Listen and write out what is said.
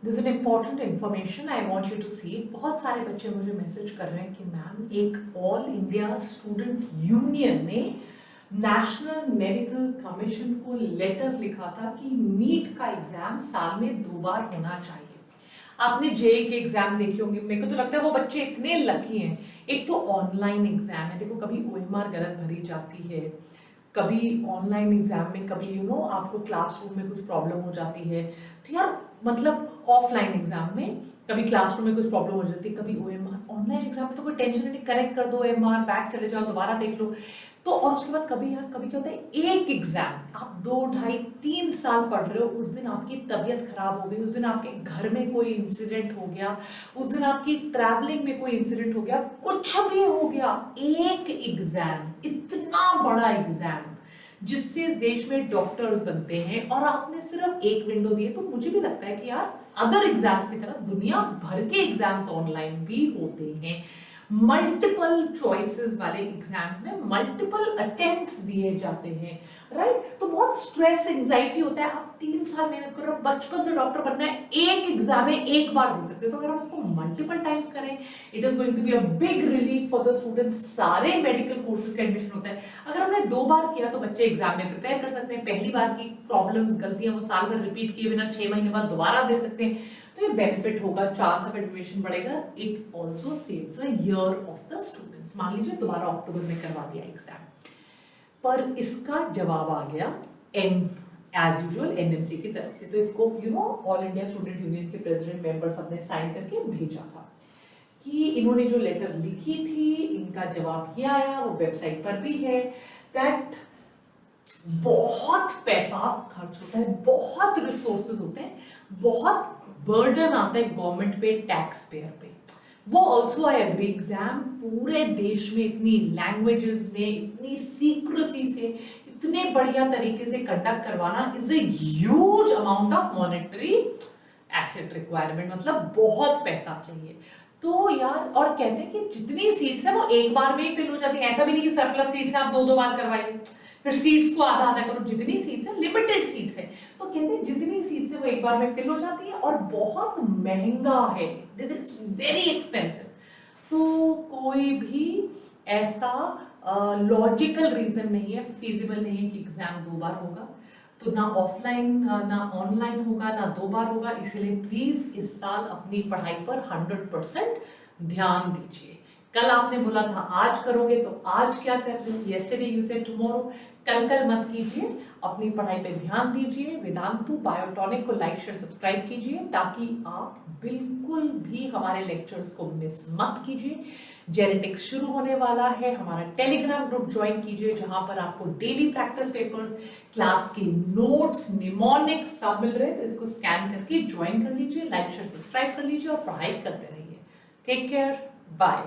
This an important information I want you to see. बहुत सारे बच्चे मुझे मैसेज कर रहे हैं कि मैम एक ऑल इंडिया स्टूडेंट यूनियन ने नेशनल मेडिकल कमीशन को लेटर लिखा था कि नीट का एग्जाम साल में 2 बार होना चाहिए। आपने जेई के एग्जाम देखे होंगे, मेरे को तो लगता है वो बच्चे इतने लकी हैं। एक तो ऑनलाइन एग्जाम है, देखो कभी ओएमआर गलत भरी जाती है, कभी ऑनलाइन एग्जाम में कभी आपको क्लासरूम में कुछ प्रॉब्लम हो जाती है, तो यार मतलब ऑफलाइन एग्जाम में कभी क्लासरूम में कुछ प्रॉब्लम हो जाती है, कभी ओएमआर। ऑनलाइन एग्जाम में तो कोई टेंशन नहीं, करेक्ट कर दो ओएमआर, बैक चले जाओ, दोबारा देख लो। तो और उसके बाद कभी यार कभी क्या होता है, एक एग्जाम आप 2, 2.5, 3 साल पढ़ रहे हो, उस दिन आपकी तबीयत खराब हो गई, उस दिन आपके घर में कोई इंसिडेंट हो गया, उस दिन आपकी ट्रैवलिंग में कोई इंसिडेंट हो गया, कुछ भी हो गया, एक एग्जाम, इतना बड़ा एग्जाम जिससे इस देश में डॉक्टर्स बनते हैं, और आपने सिर्फ एक विंडो दी है। तो मुझे भी लगता है कि यार अदर एग्जाम्स की तरह दुनिया भर के एग्जाम्स ऑनलाइन भी होते हैं। मल्टीपल चॉइसेस वाले एग्जाम्स में मल्टीपल अटेम्प्ट्स दिए जाते हैं, राइट। तो बहुत स्ट्रेस एंजाइटी होता है। आप 3 साल मेहनत कर रहे हो, बचपन से डॉक्टर बनना है, एक एग्जाम है, एक बार दे सकते हो। तो अगर हम इसको मल्टीपल टाइम्स करें, it is going to be a big relief for the students. सारे मेडिकल कोर्सेज का एडमिशन होता है। अगर हमने 2 बार किया तो बच्चे एग्जाम में प्रिपेयर कर सकते हैं। पहली बार की प्रॉब्लम्स, गलतियां वो साल भर रिपीट किए बिना 6 महीने बाद दोबारा दे सकते हैं। तो ये बेनिफिट होगा, चांस ऑफ एडमिशन बढ़ेगा। It also saves a year of the students. मान लीजिए दोबारा अक्टूबर में करवा दिया एग्जाम, पर इसका जवाब आ गया एज यूजुअल एनएमसी की तरफ से। तो इसको ऑल इंडिया स्टूडेंट यूनियन के प्रेसिडेंट मेंबर सब ने साइन करके भेजा था कि इन्होंने जो लेटर लिखी थी, इनका जवाब ये आया, वो वेबसाइट पर भी है, दैट बहुत पैसा खर्च होता है, बहुत रिसोर्सेज होते हैं, बहुत बर्डन आता है गवर्नमेंट पे, टैक्स पेयर पे। वो ऑल्सो आई एग्री, एग्जाम पूरे देश में इतनी लैंग्वेजेस में, इतनी सीक्रेसी से, इतने बढ़िया तरीके से कंडक्ट करवाना is a huge amount of monetary asset requirement, मतलब बहुत पैसा चाहिए। तो यार, और कहते हैं कि जितनी सीट्स है वो एक बार में ही फिल हो जाती है। ऐसा भी नहीं कि सरप्लस सीट्स है आप 2-2 बार करवाइए, फिर सीट्स को आधा आधा करो। जितनी सीट्स है, लिमिटेड सीट्स है, तो कहते हैं जितनी सीट्स है वो एक बार में फिल हो जाती है, और बहुत महंगा है, इट्स वेरी एक्सपेंसिव। तो कोई भी ऐसा लॉजिकल रीजन नहीं है, फिजिबल नहीं है कि एग्जाम 2 बार होगा। तो ना ऑफलाइन ना ऑनलाइन होगा, ना 2 बार होगा। इसलिए प्लीज इस साल अपनी पढ़ाई पर 100% ध्यान दीजिए। कल आपने बोला था आज करोगे, तो आज क्या कर रहे हो? Yesterday you said tomorrow. कल मत कीजिए, अपनी पढ़ाई पे ध्यान दीजिए। वेदांतु बायोटॉनिक को लाइक, शेयर, सब्सक्राइब कीजिए, ताकि आप बिल्कुल भी हमारे लेक्चर्स को मिस मत कीजिए। जेनेटिक्स शुरू होने वाला है, हमारा टेलीग्राम ग्रुप ज्वाइन कीजिए, जहां पर आपको डेली प्रैक्टिस पेपर्स, क्लास के नोट्स, निमोनिक्स सब मिल रहे हैं। तो इसको स्कैन करके ज्वाइन कर लीजिए, लाइक, शेयर, सब्सक्राइब कर लीजिए और पढ़ाई करते रहिए। Take care, bye.